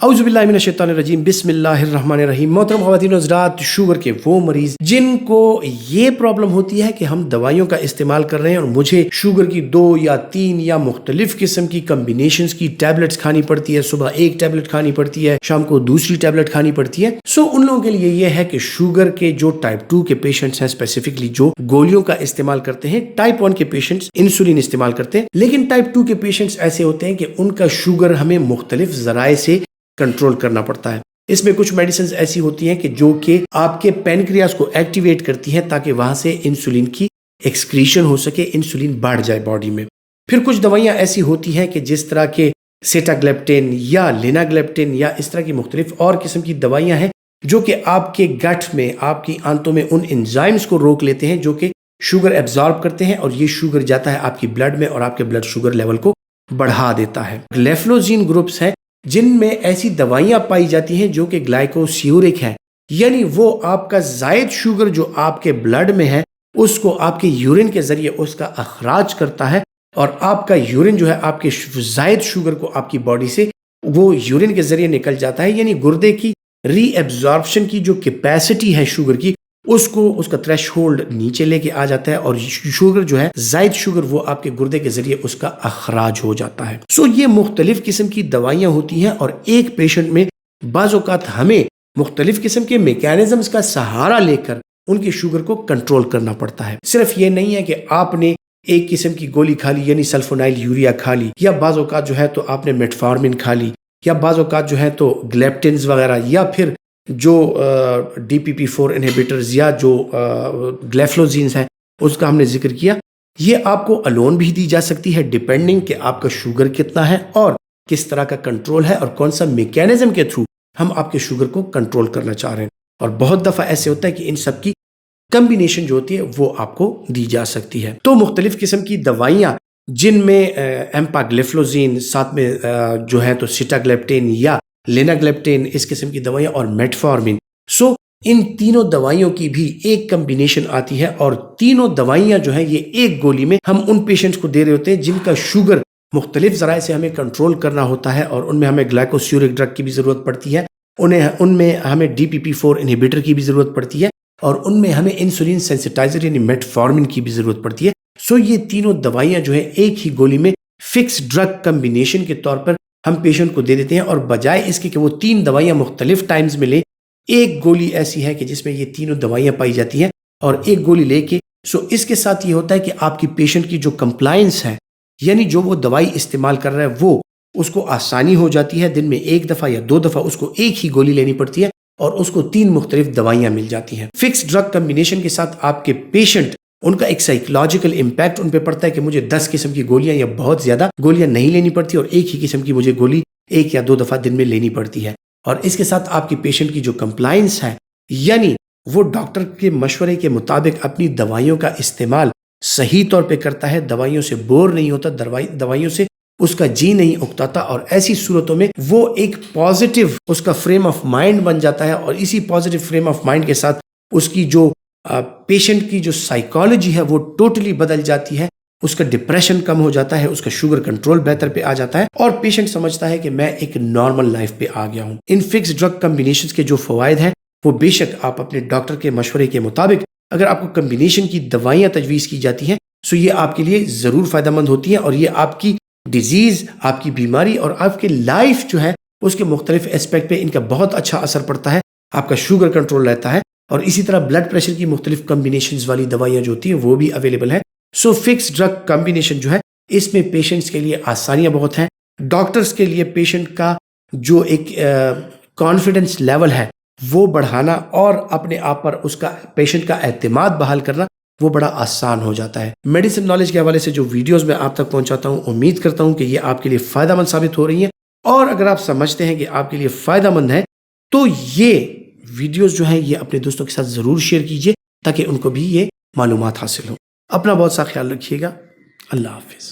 औज़ुबिल्लाहिमिनश्शैतानिर्रजीम बिस्मिल्लाहिर्रहमानिर्रहीम। मोहतरम ख़वातीन और हज़रात, शुगर के वो मरीज़ जिनको ये प्रॉब्लम होती है कि हम दवाइयों का इस्तेमाल कर रहे हैं और मुझे शुगर की 2 या 3 या मुख्तलिफ किस्म की कम्बिनेशंस की टैबलेट्स खानी पड़ती है, सुबह एक टैबलेट खानी पड़ती है, शाम को दूसरी टैबलेट खानी पड़ती है। सो उन लोगों के लिए ये है कि शुगर के जो टाइप 2 के पेशेंट्स हैं, स्पेसिफिकली जो गोलियों का इस्तेमाल करते हैं, टाइप 1 के पेशेंट्स इंसुलिन इस्तेमाल करते हैं, लेकिन टाइप 2 के पेशेंट्स ऐसे होते हैं कि उनका शुगर हमें मुख्तलिफ ज़राए से कंट्रोल करना पड़ता है। इसमें कुछ मेडिसिन ऐसी होती हैं कि जो कि आपके पैनक्रियास को एक्टिवेट करती हैं ताकि वहां से इंसुलिन की एक्सक्रीशन हो सके, इंसुलिन बढ़ जाए बॉडी में। फिर कुछ दवाइयां ऐसी होती हैं कि जिस तरह के सेटाग्लेप्टिन या लिनाग्लेप्टिन या इस तरह की मुख्तलिफ और किस्म की दवाइयां हैं जो कि आपके गट में, आपकी आंतों में उन एंजाइम्स को रोक लेते हैं जो कि शुगर एब्जॉर्ब करते हैं और ये शुगर जाता है आपकी ब्लड में और आपके ब्लड शुगर लेवल को बढ़ा देता है। ग्लेफ्लोजीन ग्रुप्स हैं जिनमें ऐसी दवाइयां पाई जाती हैं जो कि ग्लाइकोस्यूरिक है, यानी वो आपका जायद शुगर जो आपके ब्लड में है उसको आपके यूरिन के जरिए उसका अखराज करता है और आपका यूरिन जो है आपके जायद शुगर को आपकी बॉडी से वो यूरिन के जरिए निकल जाता है, यानी गुर्दे की रीएब्जॉर्प्शन की जो कैपेसिटी है शुगर की उसको उसका थ्रेशहोल्ड नीचे लेके आ जाता है और शुगर जो है जायद शुगर वो आपके गुर्दे के जरिए उसका अखराज हो जाता है। सो ये मुख्तलिफ किस्म की दवाइयां होती हैं और एक पेशेंट में बाज़ औक़ात हमें मुख्तलिफ किस्म के मैकेनिज्म्स का सहारा लेकर उनके शुगर को कंट्रोल करना पड़ता है। सिर्फ ये नहीं है कि आपने एक किस्म की गोली खा ली यानी सल्फोनाइल यूरिया खा ली, या बाज़ औक़ात जो है तो आपने मेटफॉर्मिन खा ली, या बाज़ औक़ात जो है तो ग्लेप्टिन्स वगैरह, या फिर जो DPP4 इनहिबिटर्स या जो ग्लेफ्लोजीन्स हैं उसका हमने जिक्र किया। ये आपको अलोन भी दी जा सकती है डिपेंडिंग कि आपका शुगर कितना है और किस तरह का कंट्रोल है और कौन सा मैकेनिज्म के थ्रू हम आपके शुगर को कंट्रोल करना चाह रहे हैं। और बहुत दफ़ा ऐसे होता है कि इन सब की कम्बिनेशन जो होती है वो आपको दी जा सकती है। तो मुख्तलिफ किस्म की दवाइयाँ जिनमें एम्पाग्लिफ्लोजीन, साथ में जो है तो सिटाग्लेप्टिन या लिनाग्लेप्टिन, इस किस्म की दवाइयां और मेटफॉर्मिन। सो इन तीनों दवाइयों की भी एक कम्बिनेशन आती है और तीनों दवाइयां जो है ये एक गोली में हम उन पेशेंट्स को दे रहे होते हैं जिनका शुगर मुख्तलिफ ज़राए से हमें कंट्रोल करना होता है और उनमें हमें ग्लाइकोस्यूरिक ड्रग की भी ज़रूरत पड़ती है, उनमें हमें DPP4 इनहिबिटर की भी ज़रूरत पड़ती है और उनमें हमें इंसुलिन सेंसिटाइजर यानी मेटफॉर्मिन की भी ज़रूरत पड़ती है। सो ये तीनों दवाइयां जो है एक ही गोली में फिक्स ड्रग कम्बिनेशन के तौर पर हम पेशेंट को दे देते हैं और बजाय इसके कि वो 3 दवाइयां मुख्तलिफ टाइम्स में ले, एक गोली ऐसी है कि जिसमें ये तीनों दवाइयां पाई जाती हैं और एक गोली लेके सो इसके साथ ये होता है कि आपकी पेशेंट की जो कंप्लायंस है, यानी जो वो दवाई इस्तेमाल कर रहा है वो उसको आसानी हो जाती है। दिन में 1 दफ़ा या 2 दफ़ा उसको एक ही गोली लेनी पड़ती है और उसको 3 मुख्तलिफ दवाइयां मिल जाती हैं। फिक्स ड्रग कम्बिनेशन के साथ आपके पेशेंट, उनका एक साइकोलॉजिकल इम्पैक्ट उन पे पड़ता है कि मुझे 10 किस्म की गोलियां या बहुत ज्यादा गोलियां नहीं लेनी पड़ती और एक ही किस्म की मुझे गोली 1 या 2 दफा दिन में लेनी पड़ती है। और इसके साथ आपकी पेशेंट की जो कंप्लायंस है, यानी वो डॉक्टर के मशवरे के मुताबिक अपनी दवाइयों का इस्तेमाल सही तौर पे करता है, दवाइयों से बोर नहीं होता, दवाइयों से उसका जी नहीं उकताता और ऐसी सूरतों में वो एक पॉजिटिव उसका फ्रेम ऑफ माइंड बन जाता है और इसी पॉजिटिव फ्रेम ऑफ माइंड के साथ उसकी जो पेशेंट की जो साइकोलॉजी है वो टोटली बदल जाती है, उसका डिप्रेशन कम हो जाता है, उसका शुगर कंट्रोल बेहतर पे आ जाता है और पेशेंट समझता है कि मैं एक नॉर्मल लाइफ पे आ गया हूँ। इन फिक्स ड्रग कम्बिनेशंस के जो फवायद हैं वो बेशक आप अपने डॉक्टर के मशवरे के मुताबिक अगर आपको कम्बिनेशन की दवाइयाँ तजवीज़ की जाती हैं सो ये आपके लिए ज़रूर फ़ायदेमंद होती हैं और ये आपकी डिजीज़, आपकी बीमारी और आपके लाइफ जो है उसके मुख्तलिफ एस्पेक्ट पे इनका बहुत अच्छा असर पड़ता है। आपका शुगर कंट्रोल रहता है और इसी तरह ब्लड प्रेशर की मुख्तलिफ कम्बिनेशंस वाली दवाइयाँ जो होती हैं वो भी अवेलेबल है। सो फिक्स ड्रग कम्बिनेशन जो है इसमें पेशेंट्स के लिए आसानियाँ बहुत हैं, डॉक्टर्स के लिए पेशेंट का जो एक कॉन्फिडेंस लेवल है वो बढ़ाना और अपने आप पर उसका पेशेंट का एतमाद बहाल करना वो बड़ा आसान हो जाता है। मेडिसिन नॉलेज के हवाले से जो वीडियोस मैं आप तक पहुंचाता हूं, उम्मीद करता हूं कि ये आपके लिए फ़ायदेमंद साबित हो रही हैं और अगर आप समझते हैं कि आपके लिए फ़ायदेमंद है तो ये वीडियोस जो है ये अपने दोस्तों के साथ ज़रूर शेयर कीजिए ताकि उनको भी ये मालूमात हासिल हो। अपना बहुत सा ख्याल रखिएगा। अल्लाह हाफिज़।